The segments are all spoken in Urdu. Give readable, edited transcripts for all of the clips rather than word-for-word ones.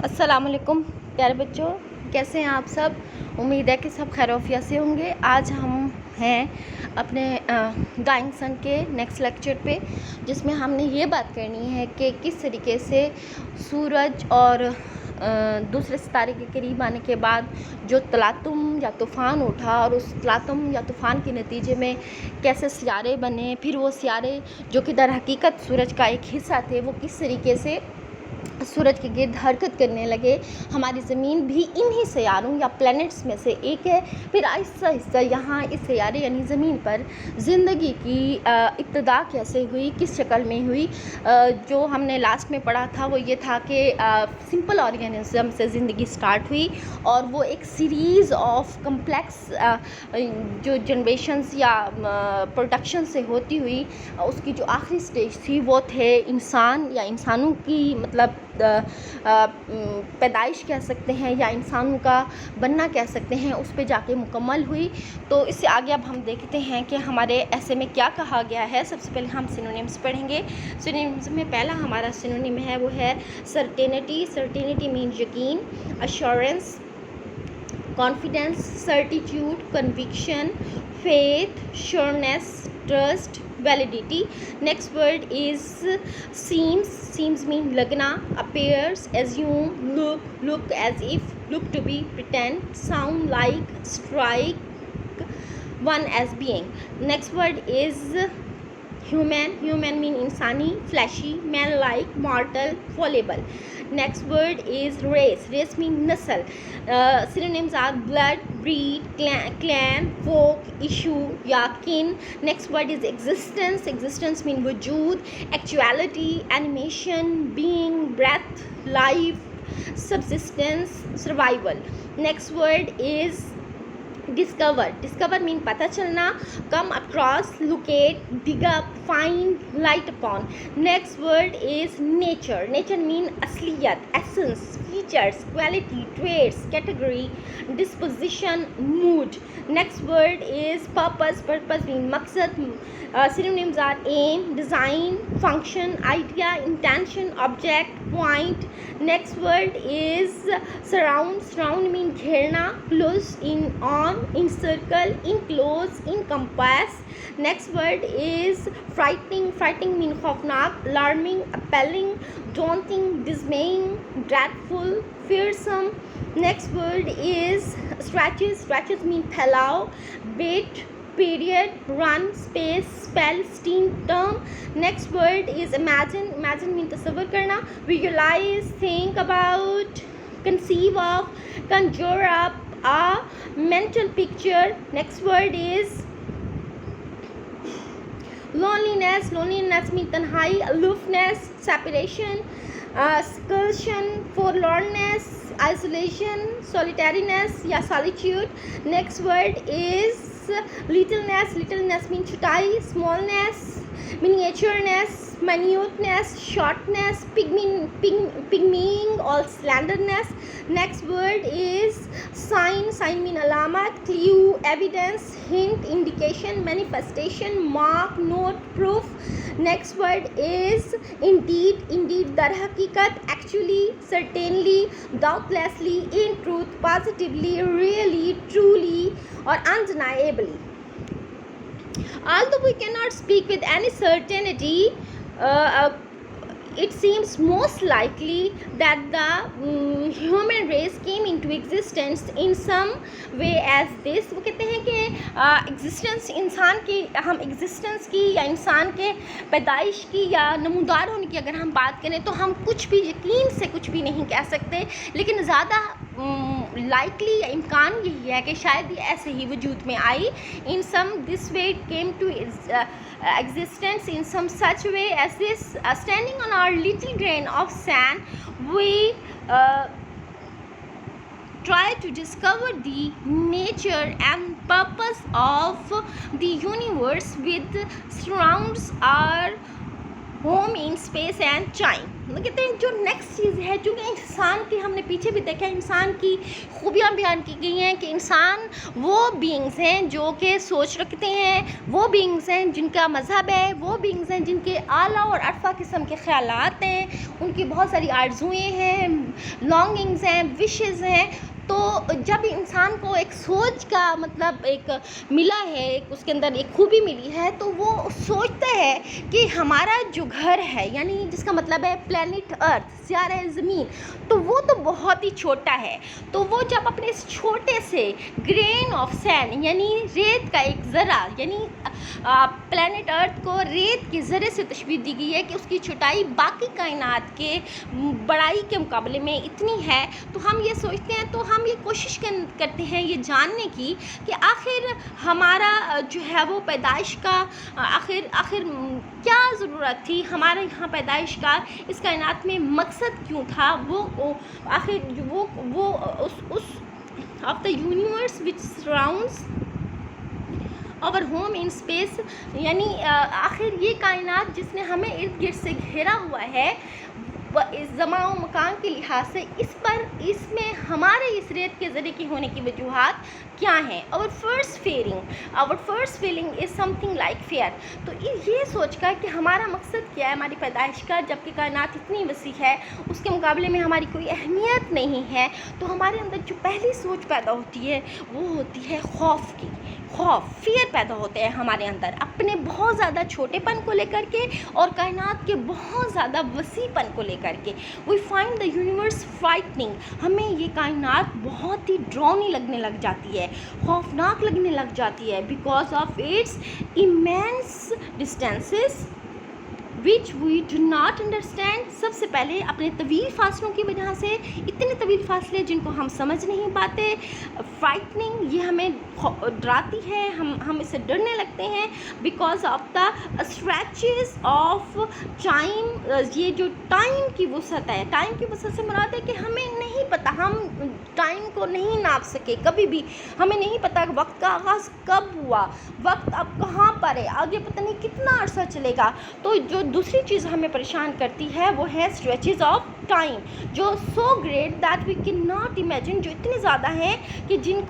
السلام علیکم پیارے بچوں، کیسے ہیں آپ سب؟ امید ہے کہ سب خیر و عافیت سے ہوں گے۔ آج ہم ہیں اپنے ڈائنگ سن کے نیکسٹ لیکچر پہ، جس میں ہم نے یہ بات کرنی ہے کہ کس طریقے سے سورج اور دوسرے ستارے کے قریب آنے کے بعد جو تلاطم یا طوفان اٹھا، اور اس تلاطم یا طوفان کے نتیجے میں کیسے سیارے بنے، پھر وہ سیارے جو کہ در حقیقت سورج کا ایک حصہ تھے، وہ کس طریقے سے سورج کے گرد حرکت کرنے لگے۔ ہماری زمین بھی انہی سیاروں یا پلینٹس میں سے ایک ہے۔ پھر آہستہ آہستہ یہاں اس سیارے یعنی زمین پر زندگی کی ابتدا کیسے ہوئی، کس شکل میں ہوئی۔ جو ہم نے لاسٹ میں پڑھا تھا وہ یہ تھا کہ سمپل آرگینزم سے زندگی سٹارٹ ہوئی، اور وہ ایک سیریز آف کمپلیکس جو جنریشنز یا پروڈکشن سے ہوتی ہوئی، اس کی جو آخری سٹیج تھی وہ تھے انسان، یا انسانوں کی مطلب پیدائش کہہ سکتے ہیں، یا انسانوں کا بننا کہہ سکتے ہیں، اس پہ جا کے مکمل ہوئی۔ تو اس سے آگے اب ہم دیکھتے ہیں کہ ہمارے ایسے میں کیا کہا گیا ہے۔ سب سے پہلے ہم سینونیمز پڑھیں گے۔ سینونیمز میں پہلا ہمارا سینونیم ہے وہ ہے سرٹینٹی۔ سرٹینٹی مینز یقین، assurance, confidence, certitude, conviction, faith, sureness, trust, validity. Next word is seems. Seems mean لگنا، appears, assume، look as if، look to be، pretend، sound like، strike one as being۔ next word is human۔ human mean insani، fleshy، man like، mortal، fallible۔ next word is race۔ race mean nasl۔ synonyms are blood، breed، clan، folk، issue یا kin۔ next word is existence۔ existence mean وجود، actuality، animation، being، breath، life، subsistence، survival۔ next word is discover۔ discover mean پتہ چلنا، come across، locate، dig up، find، light upon۔ next word is nature۔ nature mean اصلیت، essence، features، quality، traits، category، disposition، mood۔ next word is purpose۔ purpose mean مقصد۔ synonyms are aim، design، function، idea، intention، object، point۔ next word is surround۔ surround mean گھیرنا، close in on، encircle، enclose، encompass۔ next word is frightening۔ frightening mean خوفناک، alarming، appalling، daunting، dismaying، dreadful، fearsome۔ next word is stretches۔ stretches mean پھیلاؤ، bit، period، run، space، spell، steam، term۔ next word is imagine۔ imagine mean تصور کرنا، visualize، think about، conceive of، conjure up a mental picture۔ next word is loneliness۔ loneliness mean تنہائی، aloofness، separation، seclusion، forlornness، isolation، solitariness یا solitude۔ next word is littleness۔ littleness mean چھٹائی، smallness، miniatureness، minuteness، shortness، pygmying or slenderness۔ next word is sign۔ sign mean علامت، clue، evidence، hint، indication، manifestation، mark، note، proof۔ next word is indeed۔ indeed در حقیقت، actually، certainly، doubtlessly، in truth، positively، really، truly or undeniably۔ although we cannot speak with any certainty, it seems most likely that the human race came into existence in some way as this۔ وہ کہتے ہیں کہ ایگزسٹنس انسان کی، ہم ایگزسٹنس کی یا انسان کے پیدائش کی یا نمودار ہونے کی اگر ہم بات کریں تو ہم کچھ بھی یقین سے کچھ بھی نہیں کہہ سکتے، لیکن زیادہ لائکلی یا امکان یہی ہے کہ شاید یہ ایسے ہی وجود میں آئی۔ in some this way it came to existence in some such way as this۔ standing on our little grain of sand we try to discover the nature and purpose of the universe which surrounds our home in space and time۔ کہتے ہیں جو نیکسٹ چیز ہے، چونکہ انسان کی ہم نے پیچھے بھی دیکھا، انسان کی خوبیاں بیان کی گئی ہیں کہ انسان وہ بینگز ہیں جو کہ سوچ رکھتے ہیں، وہ بینگز ہیں جن کا مذہب ہے، وہ بینگز ہیں جن کے اعلیٰ اور ارفع قسم کے خیالات ہیں، ان کی بہت ساری آرزوئیں ہیں، لانگنگز ہیں، وشز ہیں۔ تو جب انسان کو ایک سوچ کا مطلب ایک ملا ہے، ایک اس کے اندر ایک خوبی ملی ہے، تو وہ سوچتا ہے کہ ہمارا جو گھر ہے، یعنی جس کا مطلب ہے پلینٹ ارتھ، سیارہ زمین، تو وہ تو بہت ہی چھوٹا ہے۔ تو وہ جب اپنے اس چھوٹے سے گرین آف سینڈ، یعنی ریت کا ایک ذرہ، یعنی پلینٹ ارتھ کو ریت کے ذرے سے تشبیہ دی گئی ہے کہ اس کی چھٹائی باقی کائنات کے بڑائی کے مقابلے میں اتنی ہے، تو ہم یہ سوچتے ہیں، تو ہم یہ کوشش کرتے ہیں یہ جاننے کی کہ آخر ہمارا جو ہے وہ پیدائش کا آخر کیا ضرورت تھی، ہمارے یہاں پیدائش کا اس کائنات میں مقصد کیوں تھا، وہ آخر وہ اس آف دا یونیورس وچ سراؤنڈز اور ہوم ان اسپیس، یعنی آخر یہ کائنات جس نے ہمیں ارد گرد سے گھیرا ہوا ہے، اس زمان و مکان کے لحاظ سے اس میں ہمارے اس ریت کے ذریعے کے ہونے کی وجوہات کیا ہیں۔ our first feeling is something like fear۔ تو یہ سوچ کر کہ ہمارا مقصد کیا ہے ہماری پیدائش کا، جبکہ کائنات اتنی وسیع ہے، اس کے مقابلے میں ہماری کوئی اہمیت نہیں ہے، تو ہمارے اندر جو پہلی سوچ پیدا ہوتی ہے وہ ہوتی ہے خوف کی۔ فیئر پیدا ہوتے ہیں ہمارے اندر اپنے بہت زیادہ چھوٹے پن کو لے کر کے اور کائنات کے بہت زیادہ وسیع پن کو لے کر کے۔ وی فائنڈ دا یونیورس فرائٹننگ، ہمیں یہ کائنات بہت ہی ڈراؤنی لگنے لگ جاتی ہے، خوفناک لگنے لگ جاتی ہے، because of its immense distances which we do not understand۔ سب سے پہلے اپنے طویل فاصلوں کی وجہ سے، اتنے طویل فاصلے جن کو ہم سمجھ نہیں پاتے۔ فرائٹننگ، یہ ہمیں ڈراتی ہے، ہم اسے ڈرنے لگتے ہیں، because of the stretches of time. یہ جو ٹائم کی وسعت ہے، ٹائم کی وسعت سے مراد ہے کہ ہمیں نہیں پتہ، ہم ٹائم کو نہیں ناپ سکے کبھی بھی، ہمیں نہیں پتہ کہ وقت کا آغاز کب ہوا، وقت اب کہاں پر ہے، آگے پتہ نہیں کتنا عرصہ چلے گا۔ تو جو دوسری چیز ہمیں پریشان کرتی ہے وہ ہے اسٹریچز آف ٹائم، جو so great that we can not imagine, جو اتنے زیادہ ہیں کہ جن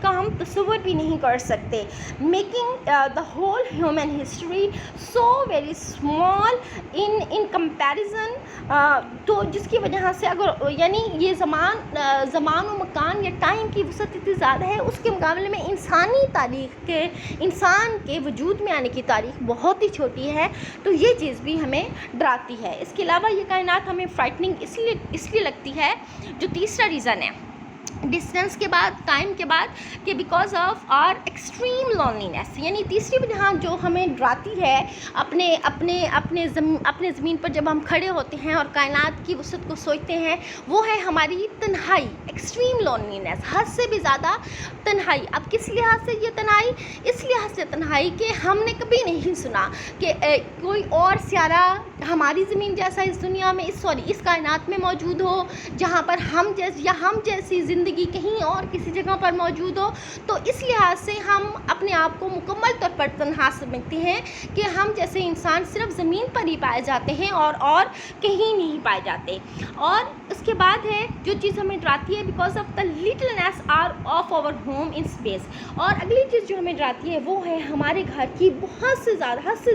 کا ہم تصور بھی نہیں کر سکتے۔ Making the whole human history so very small in comparison. تو جس کی وجہ سے اگر یعنی یہ زمان و مکان یا ٹائم کی وسعت اتنی زیادہ ہے، اس کے مقابلے میں انسانی تاریخ کے، انسان کے وجود میں آنے کی تاریخ بہت ہی چھوٹی ہے، تو یہ چیز بھی ہمیں ڈراتی ہے۔ اس کے علاوہ یہ کائنات ہمیں فرائٹننگ اس لیے لگتی ہے، جو تیسرا ریزن ہے ڈسٹینس کے بعد، ٹائم کے بعد، کہ because of our extreme loneliness, یعنی تیسری وجہ جو ہمیں ڈراتی ہے اپنے زمین پر جب ہم کھڑے ہوتے ہیں اور کائنات کی وسعت کو سوچتے ہیں، وہ ہے ہماری تنہائی، ایکسٹریم لونلینس، حد سے بھی زیادہ تنہائی۔ اب کس لحاظ سے یہ تنہائی؟ اس لحاظ سے تنہائی کہ ہم نے کبھی نہیں سنا کہ کوئی اور سیارہ ہماری زمین جیسا اس دنیا میں اس کائنات میں موجود ہو، جہاں پر ہم جیسی زندگی کہیں اور کسی جگہ پر موجود ہو۔ تو اس لحاظ سے ہم اپنے آپ کو مکمل طور پر تنہا سمجھتے ہیں کہ ہم جیسے انسان صرف زمین پر ہی پائے جاتے ہیں اور کہیں نہیں پائے جاتے۔ اور اس کے بعد ہے جو چیز ہمیں ڈراتی ہے، because of the littleness of our home in space. اور اگلی چیز جو ہمیں ڈراتی ہے وہ ہے ہمارے گھر کی حد سے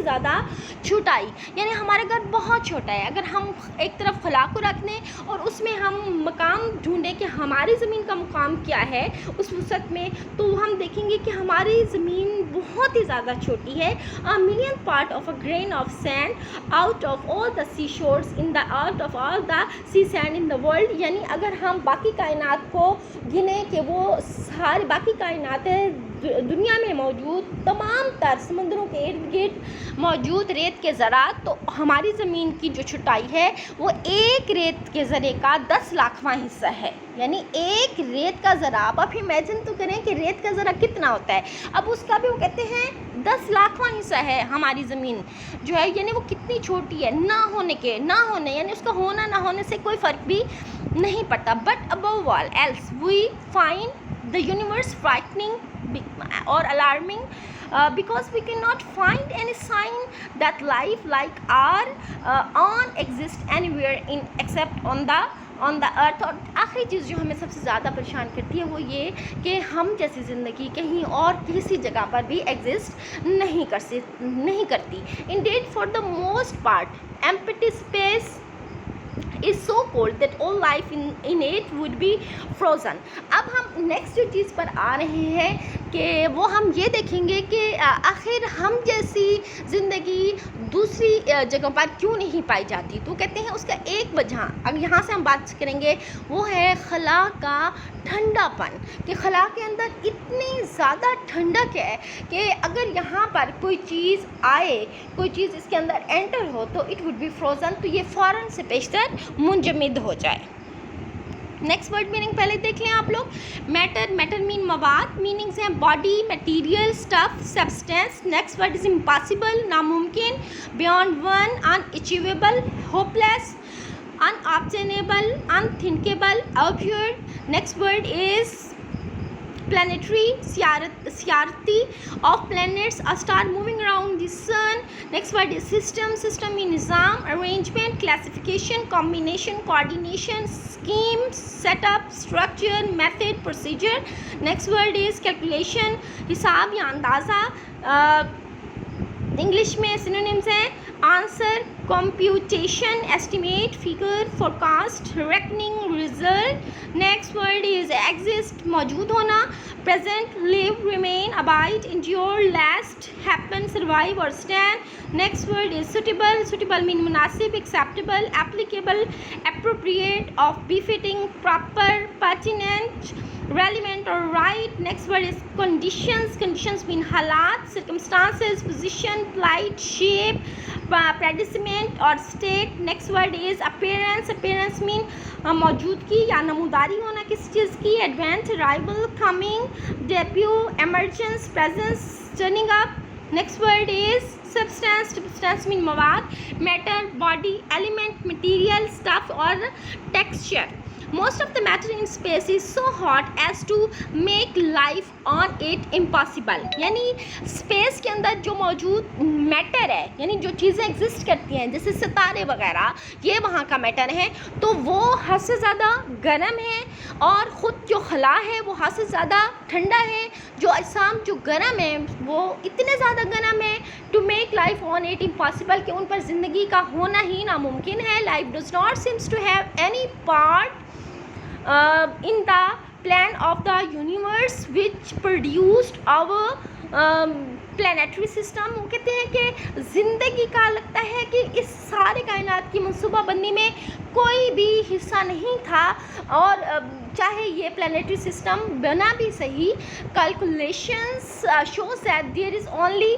زیادہ چھوٹائی، یعنی ہمارا گھر بہت چھوٹا ہے۔ اگر ہم ایک طرف خلا کو رکھ دیں اور اس میں ہم مقام ڈھونڈیں کہ ہماری زمین کا مقام کیا ہے اس وسعت میں، تو ہم دیکھیں گے کہ ہماری زمین بہت ہی زیادہ چھوٹی ہے۔ a millionth part of a grain of sand out of all the sea shores out of all the sea sand in the world۔ یعنی اگر ہم باقی کائنات کو گنیں کہ وہ سارے باقی کائنات ہے دنیا میں موجود تمام تر سمندروں کے ارد گرد موجود ریت کے ذرات، تو ہماری زمین کی جو چھٹائی ہے وہ ایک ریت کے ذرے کا 10 لاکھواں حصہ ہے۔ یعنی ایک ریت کا ذرہ، آپ امیجن تو کریں کہ ریت کا ذرہ کتنا ہوتا ہے، اب اس کا بھی وہ کہتے ہیں 10 لاکھواں حصہ ہے ہماری زمین جو ہے، یعنی وہ کتنی چھوٹی ہے، نہ ہونے یعنی اس کا ہونا نہ ہونے سے کوئی فرق بھی نہیں پڑتا۔ But above all else we find the universe frightening اور alarming. because we cannot find any sign that life like our on exist anywhere in except on the ارتھ. اور آخری چیز جو ہمیں سب سے زیادہ پریشان کرتی ہے وہ یہ کہ ہم جیسی زندگی کہیں اور کسی جگہ پر بھی ایگزسٹ نہیں کرتی. Indeed for the most part empty space is so cold that all life in it would be frozen. اب ہم نیکسٹ جو چیز پر آ رہے ہیں کہ وہ ہم یہ دیکھیں گے کہ آخر ہم جیسی زندگی دوسری جگہوں پر کیوں نہیں پائی جاتی. تو کہتے ہیں اس کا ایک وجہ اگر یہاں سے ہم بات کریں گے وہ ہے خلا کا ٹھنڈا پن, کہ خلا کے اندر اتنی زیادہ ٹھنڈک ہے کہ اگر یہاں پر کوئی چیز آئے, کوئی چیز اس کے اندر انٹر ہو تو اٹ وڈ بی فروزن, تو یہ فوراً سے پیشتر منجمد ہو جائے. نیکسٹ ورڈ میننگ پہلے دیکھ لیں آپ لوگ. میٹر مین مواد, میننگز ہیں body, material, stuff, substance. Next word is impossible, ناممکن, beyond one, unachievable, hopeless, unobtainable, unthinkable, absurd. Next word is planetary, سیارتی, of planets, a star moving around the sun. Next word is system mean نظام, arrangement, classification, combination, coordination, scheme, setup, structure, method, procedure. Next word is calculation, حساب یا اندازہ. انگلش میں synonyms ہیں answer, computation, estimate, figure, forecast, reckoning, result. Next word is exist, موجود ہونا, present, live, remain, abide, endure, last, happen, survive or stand. Next word is suitable mean مناسب, acceptable, applicable, appropriate, of befitting, proper, pertinent, relevant or right. Next word is conditions mean حالات, circumstances, position, plight, shape, predicament or state. Next word is appearance mean موجودگی یا نموداری ہونا کسی چیز کی, advent, arrival, coming, debut, emergence, presence, turning up. Next word is substance mean مواد, matter, body, element, material, stuff or texture. Most of the matter in space is so hot as to make life on it impossible. یعنی اسپیس کے اندر جو موجود میٹر ہے, یعنی جو چیزیں ایگزسٹ کرتی ہیں جیسے ستارے وغیرہ, یہ وہاں کا میٹر ہے, تو وہ حد سے زیادہ گرم ہے, اور خود جو خلا ہے وہ حد سے زیادہ ٹھنڈا ہے. جو اجسام جو گرم ہیں وہ اتنے زیادہ گرم ہے to make life on it impossible, کہ ان پر زندگی کا ہونا ہی ناممکن ہے. Life does not seems to have any part in the plan of the universe which produced our planetary system. وہ کہتے ہیں کہ زندگی کا لگتا ہے کہ اس سارے کائنات کی منصوبہ بندی میں کوئی بھی حصہ نہیں تھا, اور چاہے یہ planetary system بنا بھی صحیح, calculations shows that there is only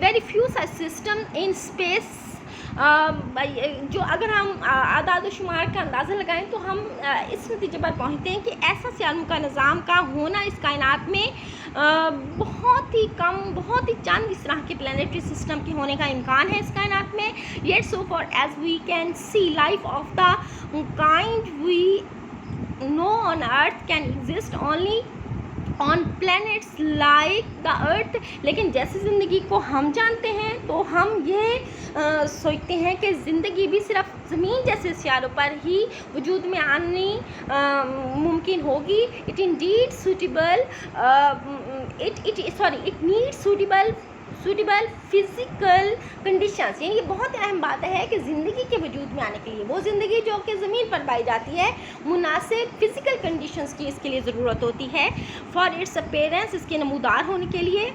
very few such system in space. جو اگر ہم اعداد و شمار کا اندازہ لگائیں تو ہم اس نتیجے پر پہنچتے ہیں کہ ایسا سیاروں کا نظام کا ہونا اس کائنات میں بہت ہی کم, بہت ہی چند اس طرح کے پلانیٹری سسٹم کے ہونے کا امکان ہے اس کائنات میں. Yet so far as we can see life of the kind we know on earth can exist only on planets like the earth. لیکن جیسے زندگی کو ہم جانتے ہیں تو ہم یہ سوچتے ہیں کہ زندگی بھی صرف زمین جیسے سیاروں پر ہی وجود میں آنی ممکن ہوگی. it needs suitable physical conditions. یعنی یہ بہت اہم بات ہے کہ زندگی کے وجود میں آنے کے لیے, وہ زندگی جو کہ زمین پر پائی جاتی ہے, مناسب فزیکل کنڈیشنز کی اس کے لیے ضرورت ہوتی ہے. فار اٹس اپیرنس, اس کے نمودار ہونے کے لیے.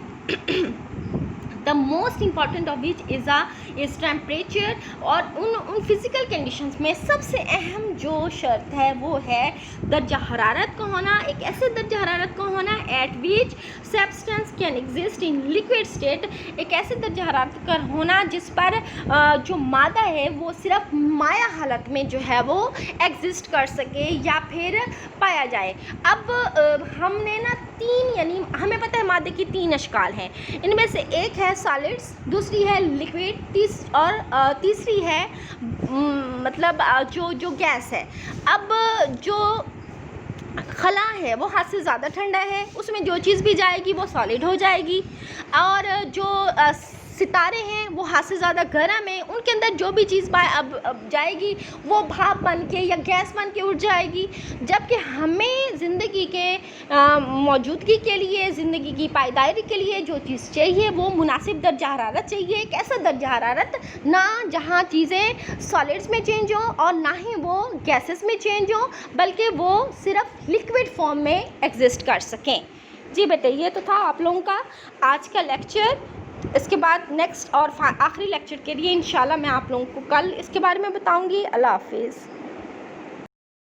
the most important of which is temperature. اور ان فزیکل کنڈیشنز میں سب سے اہم جو شرط ہے وہ ہے درجہ حرارت کا ہونا, ایک ایسے درجہ حرارت کا ہونا at which substance can exist in liquid state. ایک ایسے درجہ حرارت کا ہونا جس پر جو مادہ ہے وہ صرف مائع حالت میں جو ہے وہ ایگزسٹ کر سکے یا پھر پایا جائے. اب ہم نے نا یعنی ہمیں پتہ ہے مادے کی 3 اشکال ہیں, ان میں سے ایک ہے سالڈس, دوسری ہے لکوڈ, اور تیسری ہے مطلب جو گیس ہے. اب جو خلا ہے وہ حد سے زیادہ ٹھنڈا ہے، اس میں جو چیز بھی جائے گی وہ سالڈ ہو جائے گی، اور جو ستارے ہیں وہ حد سے زیادہ گرم ہیں، ان کے اندر جو بھی چیز اب جائے گی وہ بھاپ بن کے یا گیس بن کے اٹھ جائے گی، جبکہ ہمیں زندگی کے موجودگی کے لیے، زندگی کی پائیداری کے لیے جو چیز چاہیے وہ مناسب درجہ حرارت چاہیے، ایک ایسا درجہ حرارت نہ جہاں چیزیں سالڈس میں چینج ہوں اور نہ ہی وہ گیسز میں چینج ہوں، بلکہ وہ صرف لکوڈ فارم میں ایگزسٹ کر سکیں۔ جی بیٹے، یہ تو تھا آپ لوگوں کا آج کا لیکچر۔ اس کے بعد نیکسٹ اور آخری لیکچر کے لیے انشاءاللہ میں آپ لوگوں کو کل اس کے بارے میں بتاؤں گی۔ اللہ حافظ۔